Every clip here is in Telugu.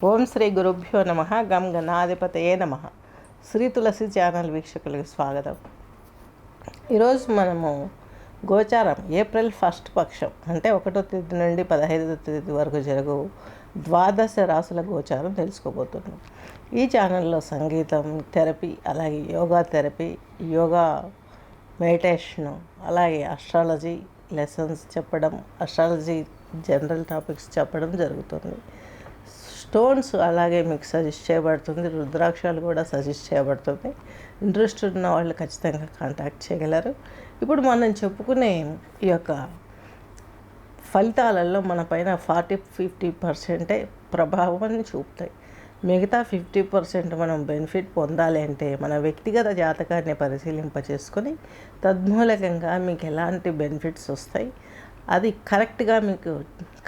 ఓం శ్రీ గురుభ్యో నమ. గం గణాధిపతయే నమ. శ్రీ తులసి ఛానల్ వీక్షకులకు స్వాగతం. ఈరోజు మనము గోచారం ఏప్రిల్ 1 పక్షం అంటే 1వ తేదీ నుండి 15వ తేదీ వరకు జరుగు ద్వాదశ రాసుల గోచారం తెలుసుకోబోతున్నాం. ఈ ఛానల్లో సంగీతం, థెరపీ, అలాగే యోగా థెరపీ, యోగా మెడిటేషను, అలాగే అస్ట్రాలజీ లెసన్స్ చెప్పడం, అస్ట్రాలజీ జనరల్ టాపిక్స్ చెప్పడం జరుగుతుంది. స్టోన్స్ అలాగే మీకు సజెస్ట్ చేయబడుతుంది. రుద్రాక్షాలు కూడా సజెస్ట్ చేయబడుతుంది. ఇంట్రెస్ట్ ఉన్న వాళ్ళు ఖచ్చితంగా కాంటాక్ట్ చేయగలరు. ఇప్పుడు మనం చెప్పుకునే ఈ యొక్క ఫలితాలలో మన పైన 40-50% ప్రభావాన్ని చూపుతాయి. మిగతా 50% మనం బెనిఫిట్ పొందాలి అంటే మన వ్యక్తిగత జాతకాన్ని పరిశీలింపచేసుకొని తద్మూలకంగా మీకు ఎలాంటి బెనిఫిట్స్ వస్తాయి అది కరెక్ట్గా మీకు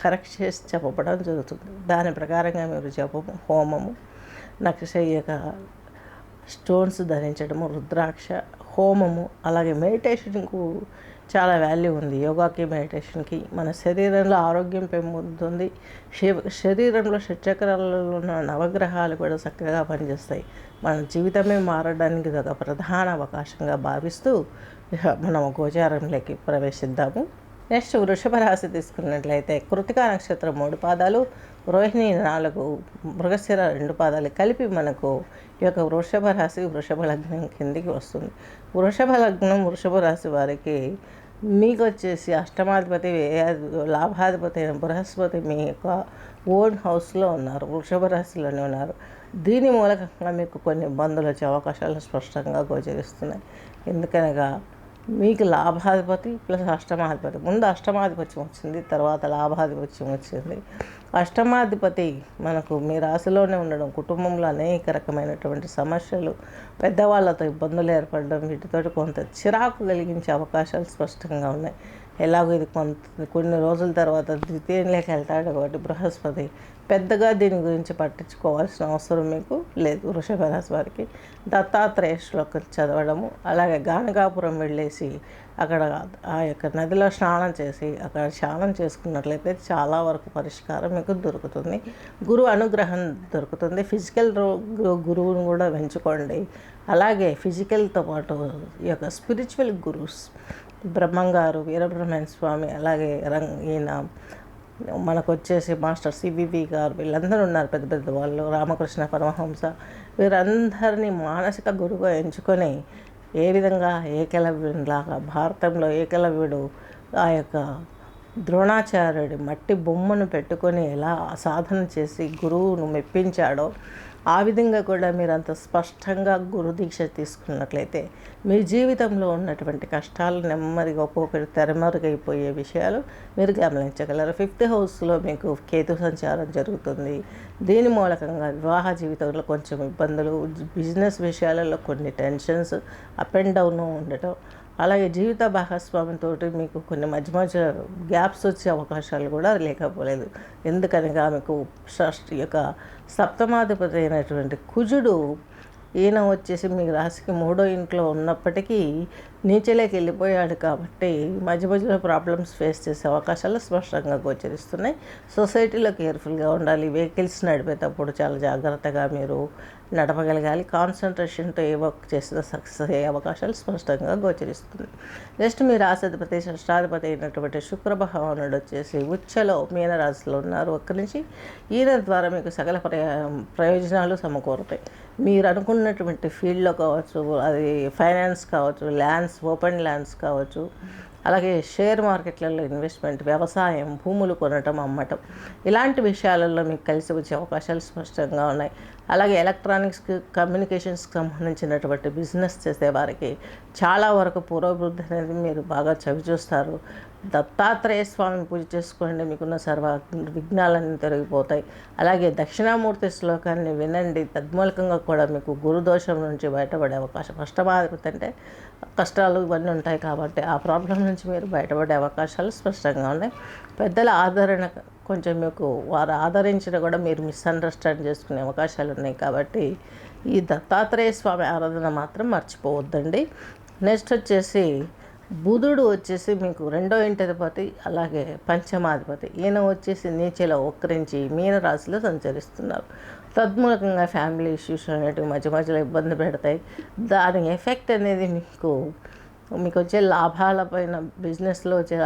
కరెక్ట్ చేసి చెప్పడం జరుగుతుంది. దాని ప్రకారంగా మీరు జపము, హోమము, నక్షయ్యక స్టోన్స్ ధరించడము, రుద్రాక్ష, హోమము, అలాగే మెడిటేషన్కు చాలా వాల్యూ ఉంది. యోగాకి, మెడిటేషన్కి మన శరీరంలో ఆరోగ్యం పెంపొందుతుంది. శరీరంలో షట్చక్రాలలో ఉన్న నవగ్రహాలు కూడా చక్కగా పనిచేస్తాయి. మన జీవితమే మారడానికి ఒక ప్రధాన అవకాశంగా భావిస్తూ మనం గోచారంలోకి ప్రవేశిద్దాము. నెక్స్ట్ వృషభ రాశి తీసుకున్నట్లయితే కృతికా నక్షత్రం 3 పాదాలు, రోహిణి 4, మృగశిర 2 పాదాలు కలిపి మనకు ఈ యొక్క వృషభ రాశి వృషభ లగ్నం కిందికి వస్తుంది. వృషభ లగ్నం వృషభ రాశి వారికి మీకు వచ్చేసి అష్టమాధిపతి, లాభాధిపతి అయిన బృహస్పతి మీ యొక్క ఓన్ హౌస్లో ఉన్నారు, వృషభ రాశిలోనే ఉన్నారు. దీని మూలకంగా మీకు కొన్ని ఇబ్బందులు వచ్చే అవకాశాలు స్పష్టంగా గోచరిస్తున్నాయి. ఎందుకనగా మీకు లాభాధిపతి ప్లస్ అష్టమాధిపతి, ముందు అష్టమాధిపత్యం వచ్చింది, తర్వాత లాభాధిపత్యం వచ్చింది. అష్టమాధిపతి మనకు మీ రాశిలోనే ఉండడం, కుటుంబంలో అనేక రకమైనటువంటి సమస్యలు, పెద్దవాళ్ళతో ఇబ్బందులు ఏర్పడడం, వీటితోటి కొంత చిరాకు కలిగించే అవకాశాలు స్పష్టంగా ఉన్నాయి. ఎలాగో ఇది కొన్ని రోజుల తర్వాత ద్వితీయంలోకి వెళ్తాడు కాబట్టి బృహస్పతి పెద్దగా దీని గురించి పట్టించుకోవాల్సిన అవసరం మీకు లేదు. వృషభ రాశి వారికి దత్తాత్రేయ శ్లోకం చదవడము, అలాగే గానగాపురం వెళ్ళేసి అక్కడ ఆ యొక్క నదిలో స్నానం చేసి అక్కడ స్నానం చేసుకున్నట్లయితే చాలా వరకు పరిష్కారం మీకు దొరుకుతుంది. గురువు అనుగ్రహం దొరుకుతుంది. ఫిజికల్ గురువును కూడా పెంచుకోండి. అలాగే ఫిజికల్తో పాటు ఈ యొక్క స్పిరిచువల్ గురువుస్ బ్రహ్మంగారు, వీరబ్రహ్మణ్య స్వామి, అలాగే ఈయన మనకు వచ్చేసి మాస్టర్ సివివి గారు, వీళ్ళందరూ ఉన్నారు పెద్ద పెద్ద వాళ్ళు, రామకృష్ణ పరమహంస, వీరందరినీ మానసిక గురువుగా ఎంచుకొని ఏ విధంగా ఏకలవ్యునిలాగా భారతంలో ఏకలవ్యుడు ఆ యొక్క ద్రోణాచార్యుడి మట్టి బొమ్మను పెట్టుకొని ఎలా సాధన చేసి గురువును మెప్పించాడో ఆ విధంగా కూడా మీరు అంత స్పష్టంగా గురు దీక్ష తీసుకున్నట్లయితే మీ జీవితంలో ఉన్నటువంటి కష్టాలు నెమ్మదిగా ఒక్కొక్కటి తెరమరుగైపోయే విషయాలు మీరు గమనించగలరు. 5th హౌస్లో మీకు కేతు సంచారం జరుగుతుంది. దీని మూలకంగా వివాహ జీవితంలో కొంచెం ఇబ్బందులు, బిజినెస్ విషయాలలో కొన్ని టెన్షన్స్, అప్ అండ్ డౌన్ ఉండటం, అలాగే జీవిత భాగస్వామితో మీకు కొన్ని మధ్య మధ్య గ్యాప్స్ వచ్చే అవకాశాలు కూడా లేకపోలేదు. ఎందుకనగా మీకు యొక్క సప్తమాధిపతి అయినటువంటి కుజుడు ఈయన వచ్చేసి మీ రాశికి 3వ ఇంట్లో ఉన్నప్పటికీ నీచలేకి వెళ్ళిపోయాడు కాబట్టి మధ్య మధ్యలో ప్రాబ్లమ్స్ ఫేస్ చేసే అవకాశాలు స్పష్టంగా గోచరిస్తున్నాయి. సొసైటీలో కేర్ఫుల్గా ఉండాలి. వెహికల్స్ నడిపేటప్పుడు చాలా జాగ్రత్తగా మీరు నడపగలగాలి. కాన్సన్ట్రేషన్తో ఏ వర్క్ చేసినా సక్సెస్ అయ్యే అవకాశాలు స్పష్టంగా గోచరిస్తుంది. నెక్స్ట్ మీ రాశాధిపతి షష్టాధిపతి అయినటువంటి శుక్ర భగవానుడు వచ్చేసి ఉచ్చలో మీనరాశిలో ఉన్నారు. అక్కడి నుంచి ఈయన ద్వారా మీకు సకల ప్రయోజనాలు సమకూరుతాయి. మీరు అనుకున్నటువంటి ఫీల్డ్లో కావచ్చు, అది ఫైనాన్స్ కావచ్చు, ల్యాండ్స్, ఓపెన్ ల్యాండ్స్ కావచ్చు, అలాగే షేర్ మార్కెట్లలో ఇన్వెస్ట్మెంట్, వ్యవసాయం, భూములు కొనటం, అమ్మటం, ఇలాంటి విషయాలలో మీకు కలిసి వచ్చే అవకాశాలు స్పష్టంగా ఉన్నాయి. అలాగే ఎలక్ట్రానిక్స్, కమ్యూనికేషన్స్కి సంబంధించినటువంటి బిజినెస్ చేసేవారికి చాలా వరకు పూర్వవృద్ధి అనేది మీరు బాగా చవిచూస్తారు. దత్తాత్రేయ స్వామిని పూజ చేసుకోండి, మీకున్న సర్వ విఘ్నాలన్నీ తొలగిపోతాయి. అలాగే దక్షిణామూర్తి శ్లోకాన్ని వినండి. తద్మూలకంగా కూడా మీకు గురుదోషం నుంచి బయటపడే అవకాశం, అష్టమాధిపతి అంటే కష్టాలు ఇవన్నీ ఉంటాయి కాబట్టి ఆ ప్రాబ్లం నుంచి మీరు బయటపడే అవకాశాలు స్పష్టంగా ఉన్నాయి. పెద్దల ఆదరణ కొంచెం మీకు వారు ఆదరించిన కూడా మీరు మిస్అండర్స్టాండ్ చేసుకునే అవకాశాలు ఉన్నాయి కాబట్టి ఈ దత్తాత్రేయ స్వామి ఆరాధన మాత్రం మర్చిపోవద్దండి. నెక్స్ట్ వచ్చేసి బుధుడు వచ్చేసి మీకు రెండో ఇంటధిపతి, అలాగే పంచమాధిపతి. ఈయన వచ్చేసి నీచలో వక్రించి మీనరాశిలో సంచరిస్తున్నారు. తద్మూలకంగా ఫ్యామిలీ ఇష్యూస్ అనేటివి మధ్య మధ్యలో ఇబ్బంది పెడతాయి. దాని ఎఫెక్ట్ అనేది మీకు వచ్చే లాభాలపైన, బిజినెస్లో వచ్చే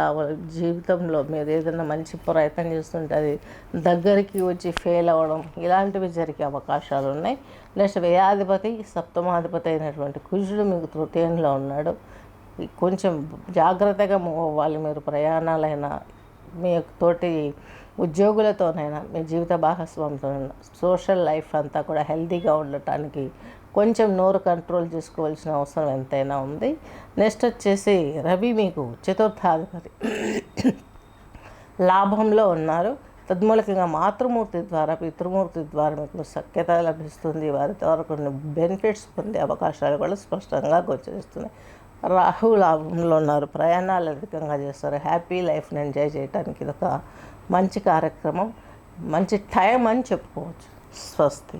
జీవితంలో మీరు ఏదైనా మంచి ప్రయత్నం చేస్తుంటే అది దగ్గరికి వచ్చి ఫెయిల్ అవ్వడం, ఇలాంటివి జరిగే అవకాశాలు ఉన్నాయి. నెక్స్ట్ వ్యయాధిపతి, సప్తమాధిపతి అయినటువంటి కుజుడు మీకు తృతీయంలో ఉన్నాడు. కొంచెం జాగ్రత్తగా మూవ్ అవ్వాలి. మీరు ప్రయాణాలైనా, మీ తోటి ఉద్యోగులతోనైనా, మీ జీవిత భాగస్వామితోనైనా, సోషల్ లైఫ్ అంతా కూడా హెల్తీగా ఉండటానికి కొంచెం నోరు కంట్రోల్ చేసుకోవాల్సిన అవసరం ఎంతైనా ఉంది. నెక్స్ట్ వచ్చేసి రవి మీకు చతుర్థాధిపతి లాభంలో ఉన్నారు. తద్మూలకంగా మాతృమూర్తి ద్వారా, పితృమూర్తి ద్వారా మీకు సఖ్యత లభిస్తుంది. వారి ద్వారా కొన్ని బెనిఫిట్స్ పొందే అవకాశాలు కూడా స్పష్టంగా గోచరిస్తున్నాయి. రాహు లాభంలో ఉన్నారు. ప్రయాణాలు అధికంగా చేస్తారు. హ్యాపీ లైఫ్ని ఎంజాయ్ చేయడానికి ఇది ఒక మంచి కార్యక్రమం, మంచి టైం అని చెప్పుకోవచ్చు. స్వస్తి.